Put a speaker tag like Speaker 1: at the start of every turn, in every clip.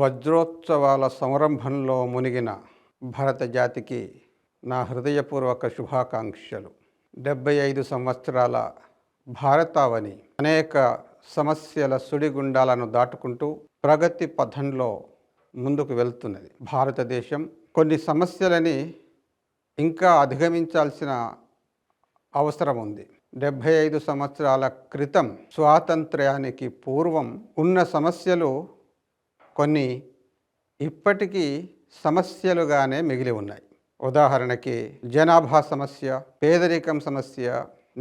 Speaker 1: వజ్రోత్సవాల సంరంభంలో మునిగిన భారత జాతికి నా హృదయపూర్వక శుభాకాంక్షలు. 75 సంవత్సరాల భారతావని అనేక సమస్యల సుడిగుండాలను దాటుకుంటూ ప్రగతి పథంలో ముందుకు వెళ్తున్నది. భారతదేశం కొన్ని సమస్యలని ఇంకా అధిగమించాల్సిన అవసరం ఉంది. 75 సంవత్సరాల క్రితం స్వాతంత్ర్యానికి పూర్వం ఉన్న సమస్యలు కొన్ని ఇప్పటికీ సమస్యలుగానే మిగిలి ఉన్నాయి. ఉదాహరణకి జనాభా సమస్య, పేదరికం సమస్య,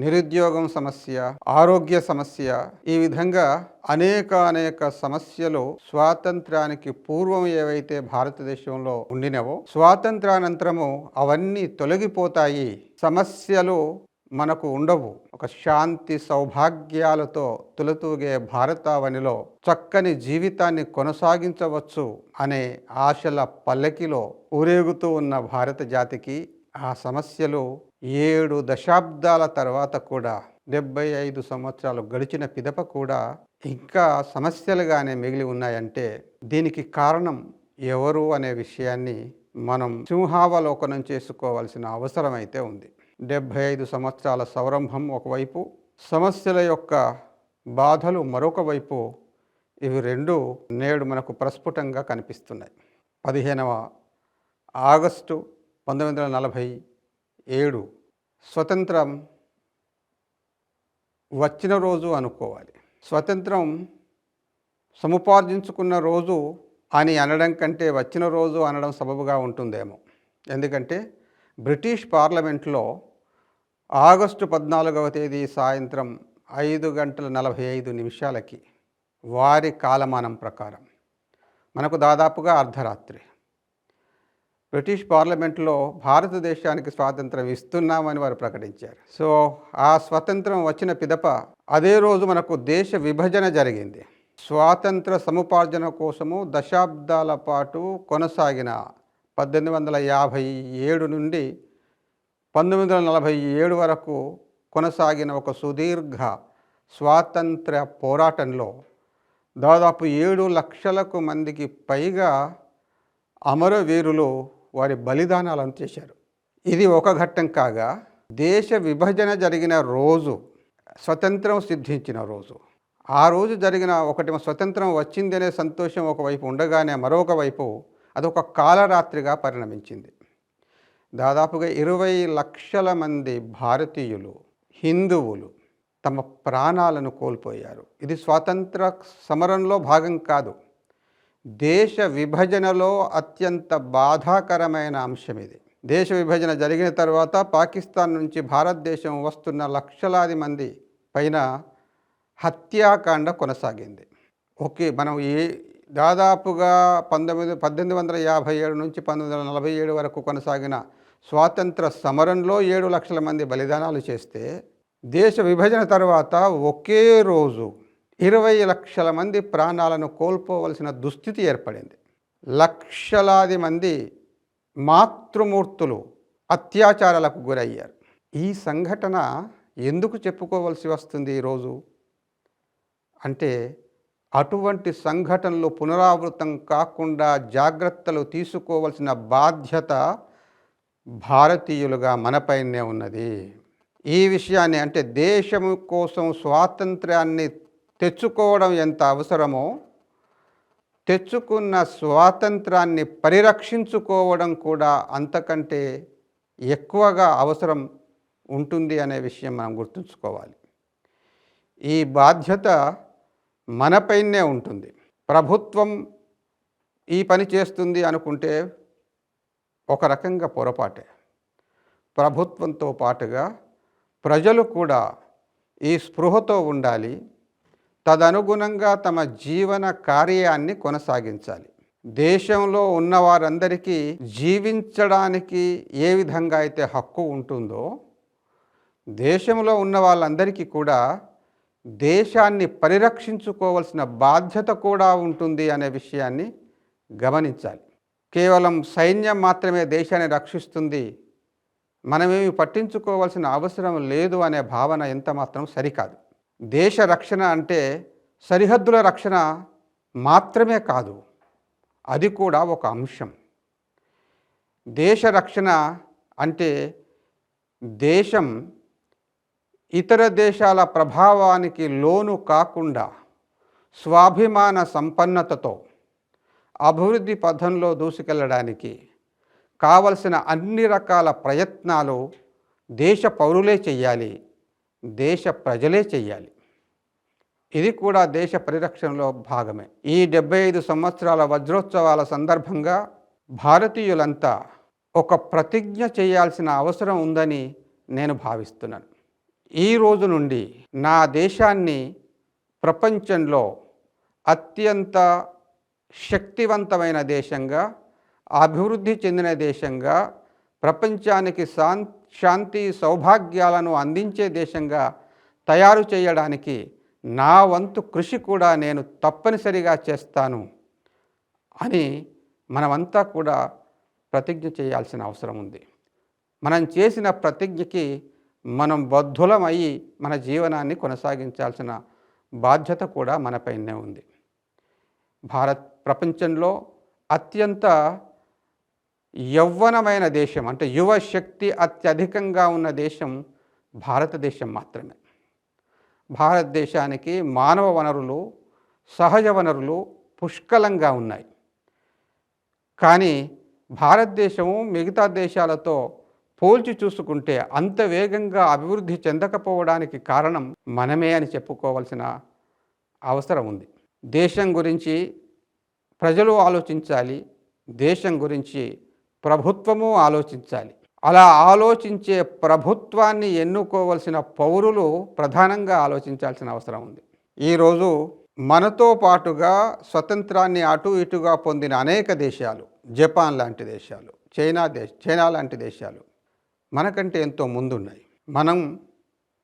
Speaker 1: నిరుద్యోగం సమస్య, ఆరోగ్య సమస్య, ఈ విధంగా అనేక సమస్యలు స్వాతంత్ర్యానికి పూర్వం ఏవైతే భారతదేశంలో ఉండినవో స్వాతంత్ర్యానంతరము అవన్నీ తొలగిపోతాయి. సమస్యలు మనకు ఉండవు. ఒక శాంతి సౌభాగ్యాలతో తులతూగే భారతావనిలో చక్కని జీవితాన్ని కొనసాగించవచ్చు అనే ఆశల పల్లకిలో ఊరేగుతూ ఉన్న భారత జాతికి ఆ సమస్యలు 7 దశాబ్దాల తర్వాత కూడా 75 సంవత్సరాలు గడిచిన పిదప కూడా ఇంకా సమస్యలుగానే మిగిలి ఉన్నాయంటే దీనికి కారణం ఎవరు అనే విషయాన్ని మనం సింహావలోకనం చేసుకోవాల్సిన అవసరం అయితే ఉంది. 75 సంవత్సరాల సంరంభం ఒకవైపు, సమస్యల యొక్క బాధలు మరొక వైపు, ఇవి రెండు నేడు మనకు ప్రస్ఫుటంగా కనిపిస్తున్నాయి. 15వ ఆగస్టు 1947 స్వతంత్రం వచ్చిన రోజు అనుకోవాలి. స్వతంత్రం సముపార్జించుకున్న రోజు అని అనడం కంటే వచ్చిన రోజు అనడం సబబుగా ఉంటుందేమో. ఎందుకంటే బ్రిటిష్ పార్లమెంట్లో ఆగస్టు 14వ తేదీ సాయంత్రం 5:45 వారి కాలమానం ప్రకారం మనకు దాదాపుగా అర్ధరాత్రి బ్రిటిష్ పార్లమెంట్లో భారతదేశానికి స్వాతంత్రం ఇస్తున్నామని వారు ప్రకటించారు. సో ఆ స్వాతంత్రం వచ్చిన పిదప అదే రోజు మనకు దేశ విభజన జరిగింది. స్వాతంత్ర సముపార్జన కోసము దశాబ్దాల పాటు కొనసాగిన 1857 నుండి 1947 వరకు కొనసాగిన ఒక సుదీర్ఘ స్వాతంత్ర పోరాటంలో దాదాపు 7 లక్షలకు మందికి పైగా అమరవీరులు వారి బలిదానాలను చేశారు. ఇది ఒక ఘట్టం కాగా దేశ విభజన జరిగిన రోజు, స్వతంత్రం సిద్ధించిన రోజు, ఆ రోజు జరిగిన ఒకటి స్వతంత్రం వచ్చిందనే సంతోషం ఒకవైపు ఉండగానే మరొక వైపు అదొక కాలరాత్రిగా పరిణమించింది. దాదాపుగా 20 లక్షల మంది భారతీయులు, హిందువులు తమ ప్రాణాలను కోల్పోయారు. ఇది స్వాతంత్ర సమరంలో భాగం కాదు, దేశ విభజనలో అత్యంత బాధాకరమైన అంశం ఇది. దేశ విభజన జరిగిన తర్వాత పాకిస్తాన్ నుంచి భారతదేశం వస్తున్న లక్షలాది మంది పైన హత్యాకాండ కొనసాగింది. మనం దాదాపుగా 1857 నుంచి 1947 వరకు కొనసాగిన స్వాతంత్ర సమరంలో 7 లక్షల మంది బలిదానాలు చేస్తే దేశ విభజన తర్వాత ఒకే రోజు 20 లక్షల మంది ప్రాణాలను కోల్పోవలసిన దుస్థితి ఏర్పడింది. లక్షలాది మంది మాతృమూర్తులు అత్యాచారాలకు గురయ్యారు. ఈ సంఘటన ఎందుకు చెప్పుకోవలసి వస్తుంది ఈరోజు అంటే అటువంటి సంఘటనలు పునరావృతం కాకుండా జాగ్రత్తలు తీసుకోవలసిన బాధ్యత భారతీయులుగా మనపైనే ఉన్నది. ఈ విషయాన్ని అంటే దేశం కోసం స్వాతంత్ర్యాన్ని తెచ్చుకోవడం ఎంత అవసరమో తెచ్చుకున్న స్వాతంత్రాన్ని పరిరక్షించుకోవడం కూడా అంతకంటే ఎక్కువగా అవసరం ఉంటుంది అనే విషయం మనం గుర్తుంచుకోవాలి. ఈ బాధ్యత మనపైనే ఉంటుంది. ప్రభుత్వం ఈ పని చేస్తుంది అనుకుంటే ఒక రకంగా పొరపాటే. ప్రభుత్వంతో పాటుగా ప్రజలు కూడా ఈ స్పృహతో ఉండాలి. తదనుగుణంగా తమ జీవన కార్యాన్ని కొనసాగించాలి. దేశంలో ఉన్న వారందరికీ జీవించడానికి ఏ విధంగా అయితే హక్కు ఉంటుందో దేశంలో ఉన్న వాళ్ళందరికీ కూడా దేశాన్ని పరిరక్షించుకోవాల్సిన బాధ్యత కూడా ఉంటుంది అనే విషయాన్ని గమనించాలి. కేవలం సైన్యం మాత్రమే దేశాన్ని రక్షిస్తుంది, మనమేమి పట్టించుకోవాల్సిన అవసరం లేదు అనే భావన ఎంత మాత్రం సరికాదు. దేశ రక్షణ అంటే సరిహద్దుల రక్షణ మాత్రమే కాదు, అది కూడా ఒక అంశం. దేశ రక్షణ అంటే దేశం ఇతర దేశాల ప్రభావానికి లోను కాకుండా స్వాభిమాన సంపన్నతతో అభివృద్ధి పథంలో దూసుకెళ్ళడానికి కావలసిన అన్ని రకాల ప్రయత్నాలు దేశ పౌరులే చెయ్యాలి, దేశ ప్రజలే చెయ్యాలి. ఇది కూడా దేశ పరిరక్షణలో భాగమే. ఈ 75 సంవత్సరాల వజ్రోత్సవాల సందర్భంగా భారతీయులంతా ఒక ప్రతిజ్ఞ చేయాల్సిన అవసరం ఉందని నేను భావిస్తున్నాను. ఈ రోజు నుండి నా దేశాన్ని ప్రపంచంలో అత్యంత శక్తివంతమైన దేశంగా, అభివృద్ధి చెందిన దేశంగా, ప్రపంచానికి శాంతి సౌభాగ్యాలను అందించే దేశంగా తయారు చేయడానికి నా వంతు కృషి కూడా నేను తప్పనిసరిగా చేస్తాను అని మనమంతా కూడా ప్రతిజ్ఞ చేయాల్సిన అవసరం ఉంది. మనం చేసిన ప్రతిజ్ఞకి మనం బద్ధులమయ్యి మన జీవనాన్ని కొనసాగించాల్సిన బాధ్యత కూడా మనపైనే ఉంది. ప్రపంచంలో అత్యంత యవ్వనమైన దేశం అంటే యువశక్తి అత్యధికంగా ఉన్న దేశం భారతదేశం మాత్రమే. భారతదేశానికి మానవ వనరులు, సహజ వనరులు పుష్కలంగా ఉన్నాయి. కానీ భారతదేశము మిగతా దేశాలతో పోల్చి చూసుకుంటే అంత వేగంగా అభివృద్ధి చెందకపోవడానికి కారణం మనమే అని చెప్పుకోవాల్సిన అవసరం ఉంది. దేశం గురించి ప్రజలు ఆలోచించాలి, దేశం గురించి ప్రభుత్వము ఆలోచించాలి. అలా ఆలోచించే ప్రభుత్వాన్ని ఎన్నుకోవలసిన పౌరులు ప్రధానంగా ఆలోచించాల్సిన అవసరం ఉంది. ఈరోజు మనతో పాటుగా స్వతంత్రాన్ని అటు ఇటుగా పొందిన అనేక దేశాలు, జపాన్ లాంటి దేశాలు, చైనా లాంటి దేశాలు మనకంటే ఎంతో ముందున్నాయి. మనం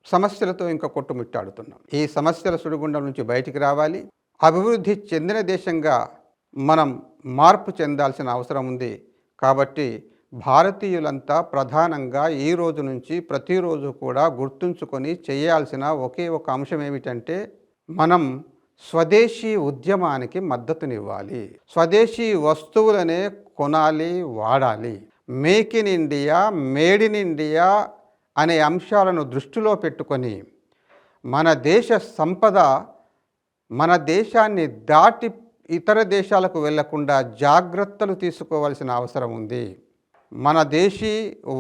Speaker 1: సమస్యలతో ఇంకా కొట్టుమిట్టాడుతున్నాం. ఈ సమస్యల సుడిగుండం నుంచి బయటికి రావాలి. అభివృద్ధి చెందిన దేశంగా మనం మార్పు చెందాల్సిన అవసరం ఉంది. కాబట్టి భారతీయులంతా ప్రధానంగా ఈ రోజు నుంచి ప్రతిరోజు కూడా గుర్తుంచుకొని చేయాల్సిన ఒకే ఒక అంశం ఏమిటంటే మనం స్వదేశీ ఉద్యమానికి మద్దతునివ్వాలి. స్వదేశీ వస్తువులనే కొనాలి, వాడాలి. Make in India, made in India అనే అంశాలను దృష్టిలో పెట్టుకొని మన దేశ సంపద మన దేశాన్ని దాటి ఇతర దేశాలకు వెళ్లకుండా జాగ్రత్తలు తీసుకోవాల్సిన అవసరం ఉంది. మన దేశీ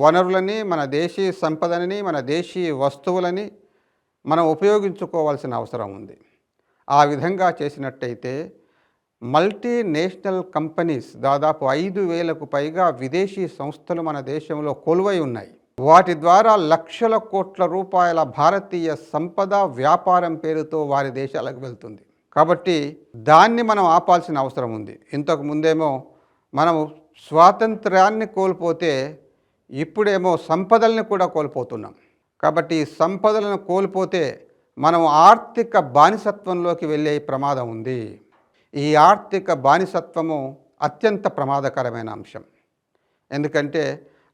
Speaker 1: వనరులని, మన దేశీ సంపదని, మన దేశీ వస్తువులని మనం ఉపయోగించుకోవాల్సిన అవసరం ఉంది. ఆ విధంగా చేసినట్టయితే మల్టీనేషనల్ కంపెనీస్ దాదాపు 5,000కు పైగా విదేశీ సంస్థలు మన దేశంలో కొలువై ఉన్నాయి. వాటి ద్వారా లక్షల కోట్ల రూపాయల భారతీయ సంపద వ్యాపారం పేరుతో వారి దేశాలకు వెళ్తుంది. కాబట్టి దాన్ని మనం ఆపాల్సిన అవసరం ఉంది. ఇంతకు ముందేమో మనము స్వాతంత్ర్యాన్ని కోల్పోతే ఇప్పుడేమో సంపదల్ని కూడా కోల్పోతున్నాం. కాబట్టి ఈ సంపదలను కోల్పోతే మనం ఆర్థిక బానిసత్వంలోకి వెళ్ళే ప్రమాదం ఉంది. ఈ ఆర్థిక బానిసత్వము అత్యంత ప్రమాదకరమైన అంశం. ఎందుకంటే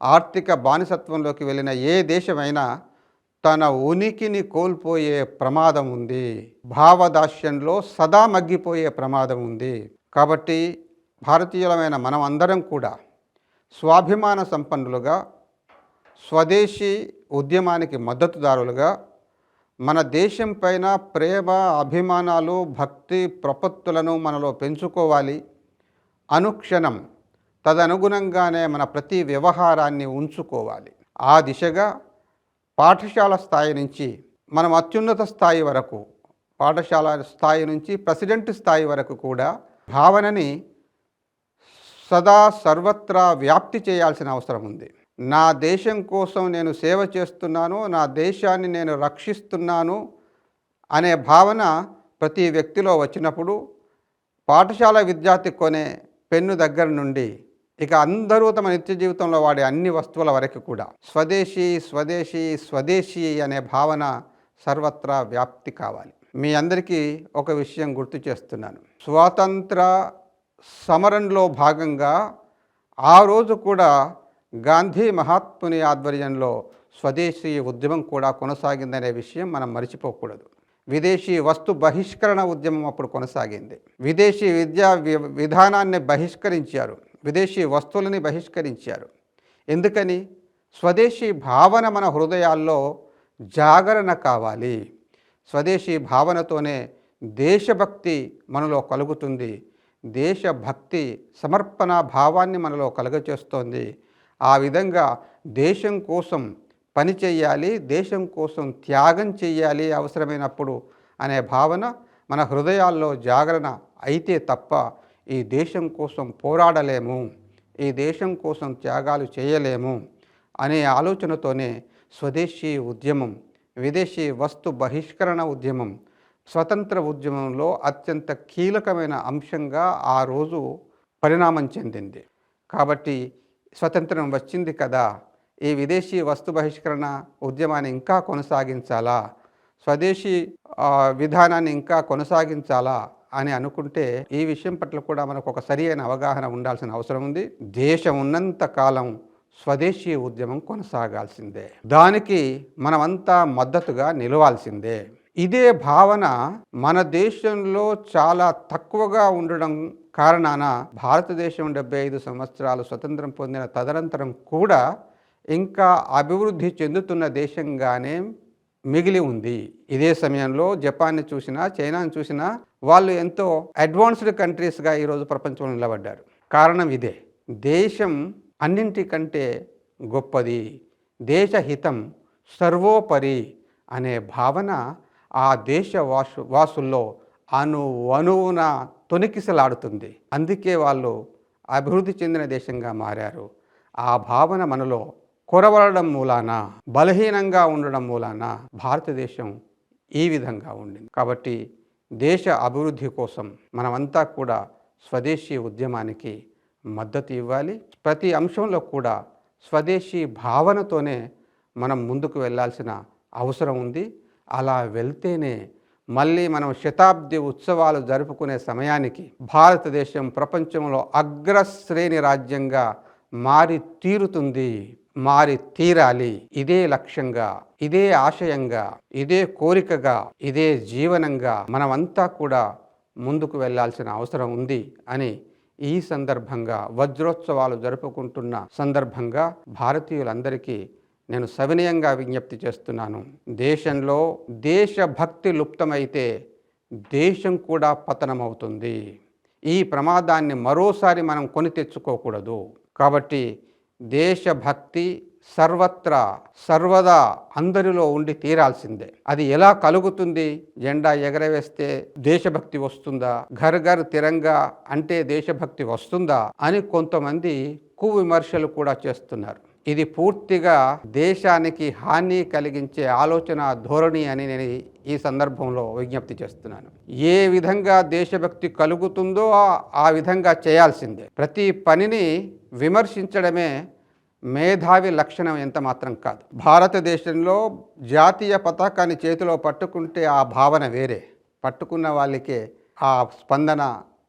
Speaker 1: ఆర్థిక బానిసత్వంలోకి వెళ్ళిన ఏ దేశమైనా తన ఉనికిని కోల్పోయే ప్రమాదం ఉంది. భావదాస్యంలో సదా మగ్గిపోయే ప్రమాదం ఉంది. కాబట్టి భారతీయులమైన మనం అందరం కూడా స్వాభిమాన సంపన్నులుగా, స్వదేశీ ఉద్యమానికి మద్దతుదారులుగా, మన దేశం పైన ప్రేమ, అభిమానాలు, భక్తి, ప్రపత్తులను మనలో పెంచుకోవాలి. అనుక్షణం తదనుగుణంగానే మన ప్రతి వ్యవహారాన్ని ఉంచుకోవాలి. ఆ దిశగా పాఠశాల స్థాయి నుంచి మనం అత్యున్నత స్థాయి వరకు, పాఠశాల స్థాయి నుంచి ప్రెసిడెంట్ స్థాయి వరకు కూడా భావనని సదా సర్వత్రా వ్యాప్తి చేయాల్సిన అవసరం ఉంది. నా దేశం కోసం నేను సేవ చేస్తున్నాను, నా దేశాన్ని నేను రక్షిస్తున్నాను అనే భావన ప్రతి వ్యక్తిలో వచ్చినప్పుడు పాఠశాల విద్యార్థి కొనే పెన్ను దగ్గర నుండి ఇక అందరూ తమ నిత్య జీవితంలో వాడే అన్ని వస్తువుల వరకు కూడా స్వదేశీ స్వదేశీ స్వదేశీ అనే భావన సర్వత్రా వ్యాప్తి కావాలి. మీ అందరికీ ఒక విషయం గుర్తు చేస్తున్నాను. స్వాతంత్ర సమరంలో భాగంగా ఆ రోజు కూడా గాంధీ మహాత్ముని ఆధ్వర్యంలో స్వదేశీ ఉద్యమం కూడా కొనసాగిందనే విషయం మనం మర్చిపోకూడదు. విదేశీ వస్తు బహిష్కరణ ఉద్యమం అప్పుడు కొనసాగింది. విదేశీ విద్యా విధానాన్ని బహిష్కరించారు, విదేశీ వస్తువులని బహిష్కరించారు. ఎందుకని? స్వదేశీ భావన మన హృదయాల్లో జాగరణ కావాలి. స్వదేశీ భావనతోనే దేశభక్తి మనలో కలుగుతుంది. దేశభక్తి సమర్పణ భావాన్ని మనలో కలుగచేస్తోంది. ఆ విధంగా దేశం కోసం పని చేయాలి, దేశం కోసం త్యాగం చేయాలి అవసరమైనప్పుడు అనే భావన మన హృదయాల్లో జాగరణ అయితే తప్ప ఈ దేశం కోసం పోరాడలేము, ఈ దేశం కోసం త్యాగాలు చేయలేము అనే ఆలోచనతోనే స్వదేశీ ఉద్యమం, విదేశీ వస్తు బహిష్కరణ ఉద్యమం స్వతంత్ర ఉద్యమంలో అత్యంత కీలకమైన అంశంగా ఆ రోజు పరిణామం చెందింది. కాబట్టి స్వతంత్రం వచ్చింది కదా, ఈ విదేశీ వస్తు బహిష్కరణ ఉద్యమాన్ని ఇంకా కొనసాగించాలా, స్వదేశీ విధానాన్ని ఇంకా కొనసాగించాలా అని అనుకుంటే ఈ విషయం పట్ల కూడా మనకు ఒక సరి అయిన అవగాహన ఉండాల్సిన అవసరం ఉంది. దేశం ఉన్నంత కాలం స్వదేశీ ఉద్యమం కొనసాగాల్సిందే, దానికి మనమంతా మద్దతుగా నిలవాల్సిందే. ఇదే భావన మన దేశంలో చాలా తక్కువగా ఉండడం కారణాన భారతదేశం 75 సంవత్సరాలు స్వతంత్రం పొందిన తదనంతరం కూడా ఇంకా అభివృద్ధి చెందుతున్న దేశంగానే మిగిలి ఉంది. ఇదే సమయంలో జపాన్ని చూసినా, చైనాను చూసినా వాళ్ళు ఎంతో అడ్వాన్స్డ్ కంట్రీస్గా ఈరోజు ప్రపంచంలో నిలబడ్డారు. కారణం ఇదే, దేశం అన్నింటికంటే గొప్పది, దేశహితం సర్వోపరి అనే భావన ఆ దేశ వాసుల్లో అణువున తొణికిసలాడుతుంది. అందుకే వాళ్ళు అభివృద్ధి చెందిన దేశంగా మారారు. ఆ భావన మనలో కొరవడడం మూలాన, బలహీనంగా ఉండడం మూలాన భారతదేశం ఈ విధంగా ఉండింది. కాబట్టి దేశ అభివృద్ధి కోసం మనమంతా కూడా స్వదేశీ ఉద్యమానికి మద్దతు ఇవ్వాలి. ప్రతి అంశంలో కూడా స్వదేశీ భావనతోనే మనం ముందుకు వెళ్ళాల్సిన అవసరం ఉంది. అలా వెళ్తేనే మళ్ళీ మనం శతాబ్ది ఉత్సవాలు జరుపుకునే సమయానికి భారతదేశం ప్రపంచంలో అగ్రశ్రేణి రాజ్యంగా మారి తీరుతుంది, మారి తీరాలి. ఇదే లక్ష్యంగా, ఇదే ఆశయంగా, ఇదే కోరికగా, ఇదే జీవనంగా మనమంతా కూడా ముందుకు వెళ్ళాల్సిన అవసరం ఉంది అని ఈ సందర్భంగా, వజ్రోత్సవాలు జరుపుకుంటున్న సందర్భంగా భారతీయులందరికీ నేను సవినయంగా విజ్ఞప్తి చేస్తున్నాను. దేశంలో దేశభక్తి లుప్తమైతే దేశం కూడా పతనమవుతుంది. ఈ ప్రమాదాన్ని మరోసారి మనం కొని తెచ్చుకోకూడదు. కాబట్టి దేశభక్తి సర్వత్రా సర్వదా అందరిలో ఉండి తీరాల్సిందే. అది ఎలా కలుగుతుంది? జెండా ఎగరవేస్తే దేశభక్తి వస్తుందా? ఘర్ ఘర్ తిరంగా అంటే దేశభక్తి వస్తుందా అని కొంతమంది కువిమర్శలు కూడా చేస్తున్నారు. ఇది పూర్తిగా దేశానికి హాని కలిగించే ఆలోచన ధోరణి అని నేను ఈ సందర్భంలో విజ్ఞప్తి చేస్తున్నాను. ఏ విధంగా దేశభక్తి కలుగుతుందో ఆ విధంగా చేయాల్సిందే. ప్రతి పనిని విమర్శించడమే మేధావి లక్షణం ఎంత మాత్రం కాదు. భారతదేశంలో జాతీయ పతాకాన్ని చేతిలో పట్టుకుంటే ఆ భావన వేరే, పట్టుకున్న వాళ్ళకే ఆ స్పందన,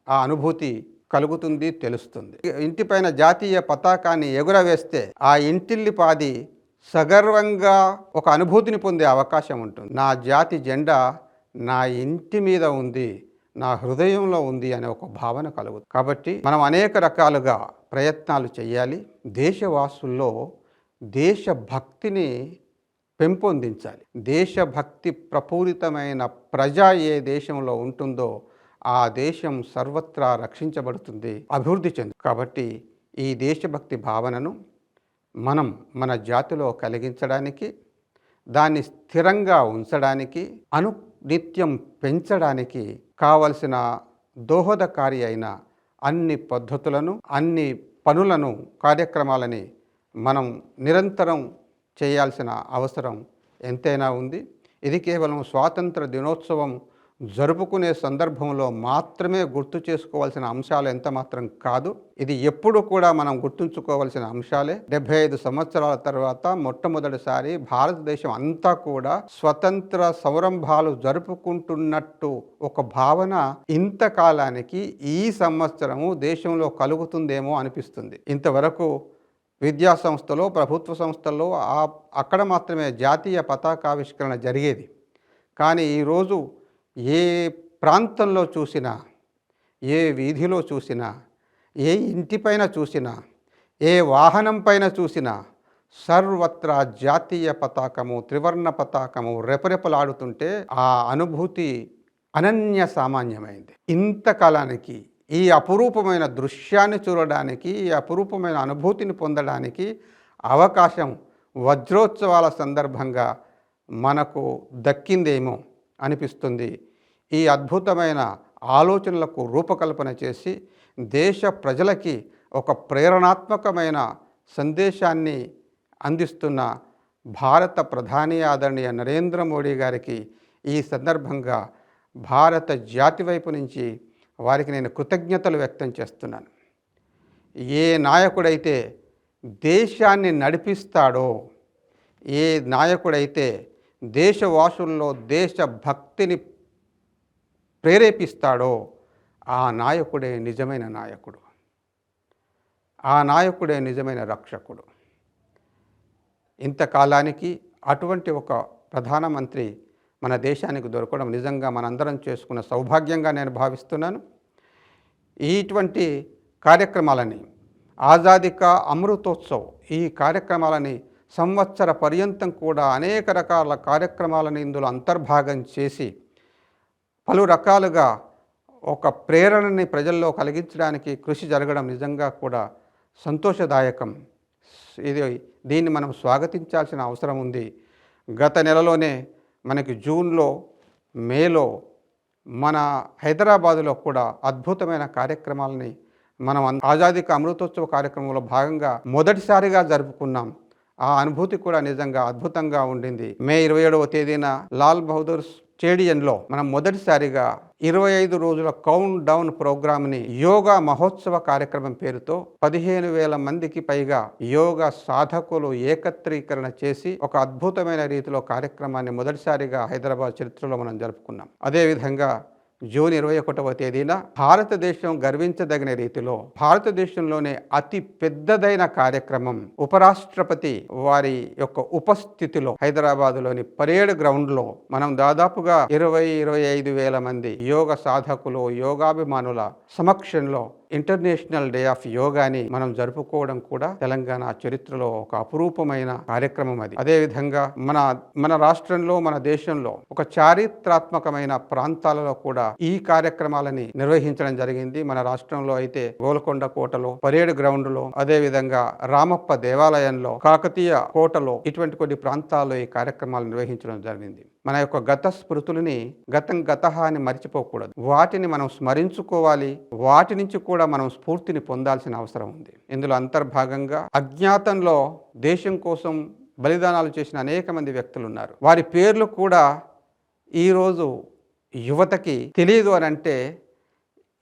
Speaker 1: ఆ అనుభూతి కలుగుతుంది, తెలుస్తుంది. ఇంటిపైన జాతీయ పతాకాన్ని ఎగురవేస్తే ఆ ఇంటిల్లిపాది సగర్వంగా ఒక అనుభూతిని పొందే అవకాశం ఉంటుంది. నా జాతి జెండా నా ఇంటి మీద ఉంది, నా హృదయంలో ఉంది అనే ఒక భావన కలుగుతుంది. కాబట్టి మనం అనేక రకాలుగా ప్రయత్నాలు చేయాలి. దేశవాసుల్లో దేశభక్తిని పెంపొందించాలి. దేశభక్తి ప్రపూరితమైన ప్రజ ఏ దేశంలో ఉంటుందో ఆ దేశం సర్వత్రా రక్షించబడుతుంది, అభివృద్ధి చెందుతుంది. కాబట్టి ఈ దేశభక్తి భావనను మనం మన జాతిలో కలిగించడానికి, దాన్ని స్థిరంగా ఉంచడానికి, అనునిత్యం పెంచడానికి కావలసిన దోహదకారి అయిన అన్ని పద్ధతులను, అన్ని పనులను, కార్యక్రమాలని మనం నిరంతరం చేయాల్సిన అవసరం ఎంతైనా ఉంది. ఇది కేవలం స్వాతంత్ర దినోత్సవం జరుపుకునే సందర్భంలో మాత్రమే గుర్తు చేసుకోవాల్సిన అంశాలు ఎంత మాత్రం కాదు. ఇది ఎప్పుడు కూడా మనం గుర్తుంచుకోవాల్సిన అంశాలే. 75 సంవత్సరాల తర్వాత మొట్టమొదటిసారి భారతదేశం అంతా కూడా స్వతంత్ర సంరంభాలు జరుపుకుంటున్నట్టు ఒక భావన ఇంతకాలానికి ఈ సంవత్సరము దేశంలో కలుగుతుందేమో అనిపిస్తుంది. ఇంతవరకు విద్యా సంస్థలో, ప్రభుత్వ సంస్థల్లో అక్కడ మాత్రమే జాతీయ పతాకావిష్కరణ జరిగేది. కానీ ఈరోజు ఏ ప్రాంతంలో చూసినా, ఏ వీధిలో చూసినా, ఏ ఇంటిపైన చూసినా, ఏ వాహనం పైన చూసినా సర్వత్రా జాతీయ పతాకము, త్రివర్ణ పతాకము రెపరెపలాడుతుంటే ఆ అనుభూతి అనన్య సామాన్యమైంది. ఇంతకాలానికి ఈ అపురూపమైన దృశ్యాన్ని చూడడానికి, ఈ అపురూపమైన అనుభూతిని పొందడానికి అవకాశం వజ్రోత్సవాల సందర్భంగా మనకు దక్కిందేమో అనిపిస్తుంది. ఈ అద్భుతమైన ఆలోచనలకు రూపకల్పన చేసి దేశ ప్రజలకి ఒక ప్రేరణాత్మకమైన సందేశాన్ని అందిస్తున్న భారత ప్రధాని ఆదరణీయ నరేంద్ర మోడీ గారికి ఈ సందర్భంగా భారత జాతి వైపు నుంచి వారికి నేను కృతజ్ఞతలు వ్యక్తం చేస్తున్నాను. ఏ నాయకుడైతే దేశాన్ని నడిపిస్తాడో, ఏ నాయకుడైతే దేశవాసుల్లో దేశభక్తిని ప్రేరేపిస్తాడో ఆ నాయకుడే నిజమైన నాయకుడు, ఆ నాయకుడే నిజమైన రక్షకుడు. ఇంతకాలానికి అటువంటి ఒక ప్రధానమంత్రి మన దేశానికి దొరకడం నిజంగా మనందరం చేసుకున్న సౌభాగ్యంగా నేను భావిస్తున్నాను. ఇటువంటి కార్యక్రమాలని ఆజాదీ కా అమృతోత్సవ్ ఈ కార్యక్రమాలని సంవత్సర పర్యంతం కూడా అనేక రకాల కార్యక్రమాలను ఇందులో అంతర్భాగం చేసి పలు రకాలుగా ఒక ప్రేరణని ప్రజల్లో కలిగించడానికి కృషి జరగడం నిజంగా కూడా సంతోషదాయకం. దీన్ని మనం స్వాగతించాల్సిన అవసరం ఉంది. గత నెలలోనే మనకి జూన్లో, మేలో మన హైదరాబాదులో కూడా అద్భుతమైన కార్యక్రమాలని మనం ఆజాదీ కా అమృతోత్సవ కార్యక్రమంలో భాగంగా మొదటిసారిగా జరుపుకున్నాం. ఆ అనుభూతి కూడా నిజంగా అద్భుతంగా ఉండింది. మే 27వ తేదీన లాల్ బహదూర్ స్టేడియంలో మనం మొదటిసారిగా 25 రోజుల కౌంట్ డౌన్ ప్రోగ్రామ్ని యోగా మహోత్సవ కార్యక్రమం పేరుతో 15,000 మందికి పైగా యోగా సాధకులు ఏకత్రీకరణ చేసి ఒక అద్భుతమైన రీతిలో కార్యక్రమాన్ని మొదటిసారిగా హైదరాబాద్ చరిత్రలో మనం జరుపుకున్నాం. అదేవిధంగా జూన్ 21వ తేదీన భారతదేశం గర్వించదగిన రీతిలో భారతదేశంలోనే అతి పెద్దదైన కార్యక్రమం ఉపరాష్ట్రపతి వారి యొక్క ఉపస్థితిలో హైదరాబాదులోని పరేడ్ గ్రౌండ్లో మనం దాదాపుగా 20-25 వేల మంది యోగ సాధకులు, యోగాభిమానుల సమక్షంలో ఇంటర్నేషనల్ డే ఆఫ్ యోగాని మనం జరుపుకోవడం కూడా తెలంగాణ చరిత్రలో ఒక అపురూపమైన కార్యక్రమం. అదేవిధంగా మన రాష్ట్రంలో, మన దేశంలో ఒక చారిత్రాత్మకమైన ప్రాంతాలలో కూడా ఈ కార్యక్రమాలని నిర్వహించడం జరిగింది. మన రాష్ట్రంలో అయితే గోల్కొండ కోటలో, పరేడ్ గ్రౌండ్ లో, అదేవిధంగా రామప్ప దేవాలయంలో, కాకతీయ కోటలో ఇటువంటి కొన్ని ప్రాంతాల్లో ఈ కార్యక్రమాలు నిర్వహించడం జరిగింది. మన యొక్క గత స్మృతులని గతహ అని మర్చిపోకూడదు. వాటిని మనం స్మరించుకోవాలి. వాటి నుంచి కూడా మనం స్ఫూర్తిని పొందాల్సిన అవసరం ఉంది. ఇందులో అంతర్భాగంగా అజ్ఞాతంలో దేశం కోసం బలిదానాలు చేసిన అనేక మంది వ్యక్తులు ఉన్నారు. వారి పేర్లు కూడా ఈరోజు యువతకి తెలియదు అని అంటే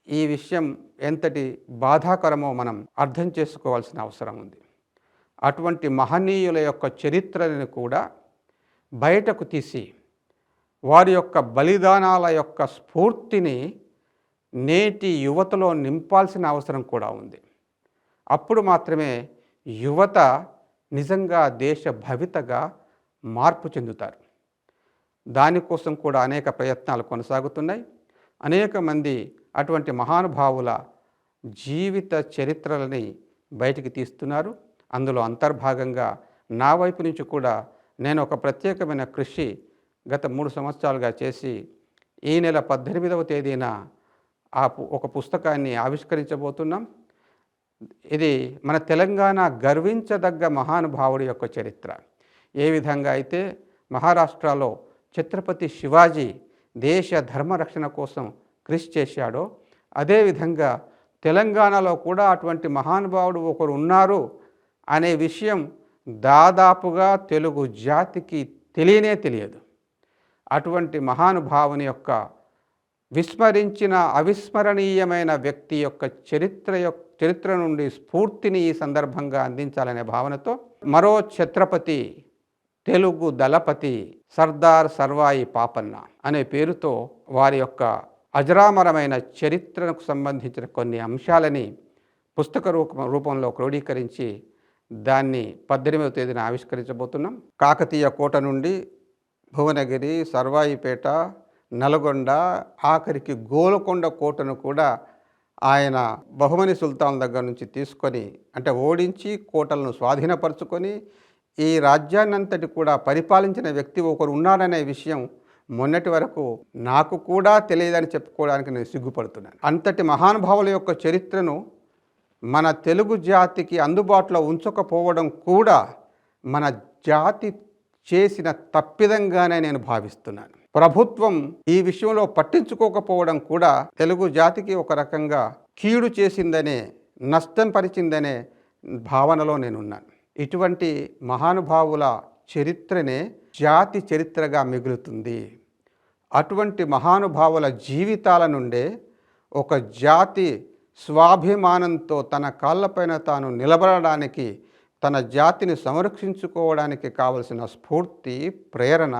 Speaker 1: ఈ విషయం ఎంతటి బాధాకరమో మనం అర్థం చేసుకోవాల్సిన అవసరం ఉంది. అటువంటి మహనీయుల యొక్క చరిత్రను కూడా బయటకు తీసి వారి యొక్క బలిదానాల యొక్క స్ఫూర్తిని నేటి యువతలో నింపాల్సిన అవసరం కూడా ఉంది. అప్పుడు మాత్రమే యువత నిజంగా దేశ భవితగా మార్పు చెందుతారు. దానికోసం కూడా అనేక ప్రయత్నాలు కొనసాగుతున్నాయి. అనేక మంది అటువంటి మహానుభావుల జీవిత చరిత్రలని బయటికి తీస్తున్నారు. అందులో అంతర్భాగంగా నా వైపు నుంచి కూడా నేను ఒక ప్రత్యేకమైన కృషి గత 3 సంవత్సరాలుగా చేసి ఈ నెల 18వ తేదీన ఒక పుస్తకాన్ని ఆవిష్కరించబోతున్నాం. ఇది మన తెలంగాణ గర్వించదగ్గ మహానుభావుడి యొక్క చరిత్ర. ఏ విధంగా అయితే మహారాష్ట్రలో ఛత్రపతి శివాజీ దేశ ధర్మరక్షణ కోసం కృషి చేశాడో, అదేవిధంగా తెలంగాణలో కూడా అటువంటి మహానుభావుడు ఒకరు ఉన్నారు అనే విషయం దాదాపుగా తెలుగు జాతికి తెలియనే తెలియదు. అటువంటి మహానుభావుని యొక్క విస్మరించిన అవిస్మరణీయమైన వ్యక్తి యొక్క చరిత్ర నుండి స్ఫూర్తిని ఈ సందర్భంగా అందించాలనే భావనతో మరో ఛత్రపతి, తెలుగు దళపతి సర్దార్ సర్వాయి పాపన్న అనే పేరుతో వారి యొక్క అజరామరమైన చరిత్రకు సంబంధించిన కొన్ని అంశాలని పుస్తక రూపంలో క్రోడీకరించి దాన్ని 18వ తేదీన ఆవిష్కరించబోతున్నాం. కాకతీయ కోట నుండి భువనగిరి, సర్వాయిపేట, నల్గొండ, ఆఖరికి గోల్కొండ కోటను కూడా ఆయన బహుమని సుల్తాన్ దగ్గర నుంచి తీసుకొని, అంటే ఓడించి కోటలను స్వాధీనపరుచుకొని ఈ రాజ్యాన్నంతటి కూడా పరిపాలించిన వ్యక్తి ఒకరు ఉన్నారనే విషయం మొన్నటి వరకు నాకు కూడా తెలియదని చెప్పుకోవడానికి నేను సిగ్గుపడుతున్నాను. అంతటి మహానుభావుల యొక్క చరిత్రను మన తెలుగు జాతికి అందుబాటులో ఉంచకపోవడం కూడా మన జాతి చేసిన తప్పిదంగానే నేను భావిస్తున్నాను. ప్రభుత్వం ఈ విషయంలో పట్టించుకోకపోవడం కూడా తెలుగు జాతికి ఒక రకంగా కీడు చేసిందనే, నష్టం పరిచిందనే భావనలో నేనున్నాను. ఇటువంటి మహానుభావుల చరిత్రనే జాతి చరిత్రగా మిగులుతుంది. అటువంటి మహానుభావుల జీవితాల నుండే ఒక జాతి స్వాభిమానంతో తన కాళ్ళపైన తాను నిలబడడానికి, తన జాతిని సంరక్షించుకోవడానికి కావలసిన స్ఫూర్తి, ప్రేరణ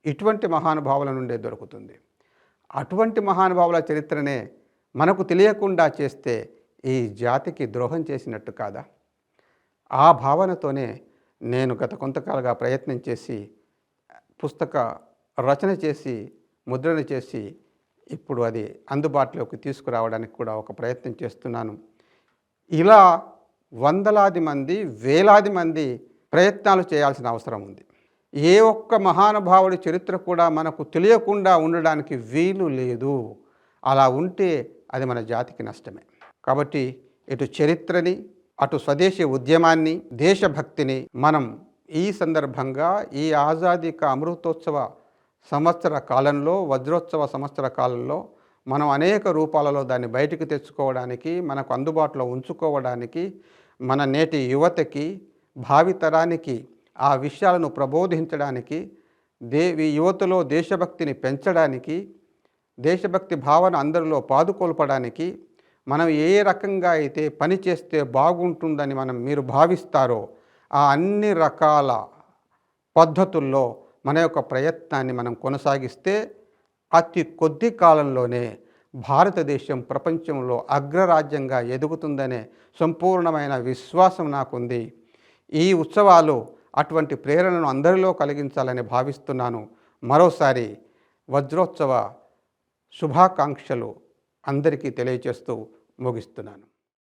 Speaker 1: ఇటువంటి మహానుభావుల నుండే దొరుకుతుంది. అటువంటి మహానుభావుల చరిత్రనే మనకు తెలియకుండా చేస్తే ఈ జాతికి ద్రోహం చేసినట్టు కాదా? ఆ భావనతోనే నేను గత కొంతకాలంగా ప్రయత్నం చేసి పుస్తక రచన చేసి ముద్రణ చేసి ఇప్పుడు అది అందుబాటులోకి తీసుకురావడానికి కూడా ఒక ప్రయత్నం చేస్తున్నాను. ఇలా వందలాది మంది, వేలాది మంది ప్రయత్నాలు చేయాల్సిన అవసరం ఉంది. ఏ ఒక్క మహానుభావుడి చరిత్ర కూడా మనకు తెలియకుండా ఉండడానికి వీలు లేదు. అలా ఉంటే అది మన జాతికి నష్టమే. కాబట్టి ఇటు చరిత్రని, అటు స్వదేశీ ఉద్యమాన్ని, దేశభక్తిని మనం ఈ సందర్భంగా ఈ ఆజాదీ కా అమృతోత్సవ సంవత్సర కాలంలో, వజ్రోత్సవ సంవత్సర కాలంలో మనం అనేక రూపాలలో దాన్ని బయటికి తెచ్చుకోవడానికి, మనకు అందుబాటులో ఉంచుకోవడానికి, మన నేటి యువతకి, భావితరానికి ఆ విషయాలను ప్రబోధించడానికి, యువతలో దేశభక్తిని పెంచడానికి, దేశభక్తి భావన అందరిలో పాదుకొల్పడానికి మనం ఏ రకంగా అయితే పని చేస్తే బాగుంటుందని మీరు భావిస్తారో ఆ అన్ని రకాల పద్ధతుల్లో మన యొక్క ప్రయత్నాన్ని మనం కొనసాగిస్తే అతి కొద్ది కాలంలోనే భారతదేశం ప్రపంచంలో అగ్రరాజ్యంగా ఎదుగుతుందనే సంపూర్ణమైన విశ్వాసం నాకుంది. ఈ ఉత్సవాలు అటువంటి ప్రేరణను అందరిలో కలిగించాలని భావిస్తున్నాను. మరోసారి వజ్రోత్సవ శుభాకాంక్షలు అందరికీ తెలియజేస్తూ ముగిస్తున్నాను.